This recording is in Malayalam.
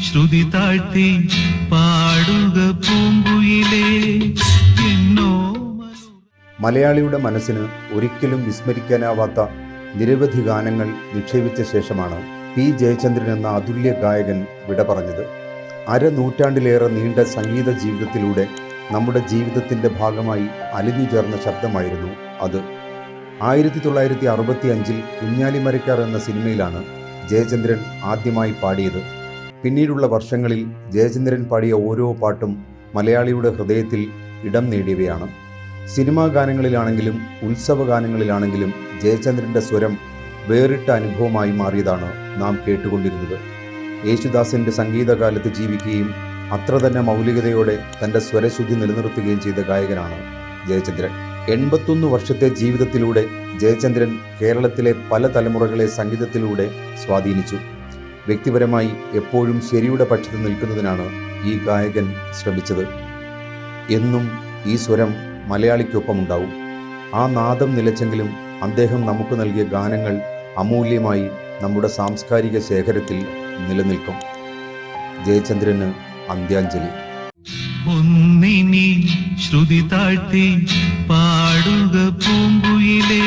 ശ്രുതി താഴ്ത്തി പാടുക പൂങ്കുയിലേ എന്നോ. മലയാളിയുടെ മനസ്സിന് ഒരിക്കലും വിസ്മരിക്കാനാവാത്ത നിരവധി ഗാനങ്ങൾ നിക്ഷേപിച്ച ശേഷമാണ് പി ജയചന്ദ്രൻ എന്ന അതുല്യ ഗായകൻ വിട പറഞ്ഞത്. അരനൂറ്റാണ്ടിലേറെ നീണ്ട സംഗീത ജീവിതത്തിലൂടെ നമ്മുടെ ജീവിതത്തിൻ്റെ ഭാഗമായി അലിഞ്ഞു ചേർന്ന ശബ്ദമായിരുന്നു അത്. 1965 കുഞ്ഞാലിമരയ്ക്കാർ എന്ന സിനിമയിലാണ് ജയചന്ദ്രൻ ആദ്യമായി പാടിയത്. പിന്നീടുള്ള വർഷങ്ങളിൽ ജയചന്ദ്രൻ പാടിയ ഓരോ പാട്ടും മലയാളിയുടെ ഹൃദയത്തിൽ ഇടം നേടിയവയാണ്. സിനിമാ ഗാനങ്ങളിലാണെങ്കിലും ഉത്സവ ഗാനങ്ങളിലാണെങ്കിലും ജയചന്ദ്രൻ്റെ സ്വരം വേറിട്ട അനുഭവമായി മാറിയതാണ് നാം കേട്ടുകൊണ്ടിരുന്നത്. യേശുദാസിൻ്റെ സംഗീതകാലത്ത് ജീവിക്കുകയും അത്ര തന്നെ മൗലികതയോടെ തൻ്റെ സ്വരശുദ്ധി നിലനിർത്തുകയും ചെയ്ത ഗായകനാണ് ജയചന്ദ്രൻ. 81 വർഷത്തെ ജീവിതത്തിലൂടെ ജയചന്ദ്രൻ കേരളത്തിലെ പല തലമുറകളെ സംഗീതത്തിലൂടെ സ്വാധീനിച്ചു. വ്യക്തിപരമായി എപ്പോഴും ശരിയുടെ പക്ഷത്ത് നിൽക്കുന്നതിനാണ് ഈ ഗായകൻ ശ്രമിച്ചത്. എന്നും ഈ സ്വരം മലയാളിക്കൊപ്പമുണ്ടാവും. ആ നാദം നിലച്ചെങ്കിലും അദ്ദേഹം നമുക്ക് നൽകിയ ഗാനങ്ങൾ അമൂല്യമായി നമ്മുടെ സാംസ്കാരിക ശേഖരത്തിൽ നിലനിൽക്കും. ജയചന്ദ്രന് അന്ത്യാഞ്ജലി. ഒന്നിനി ശ്രുതി താഴ്ത്തി പാടുക പൂങ്കുയിലേ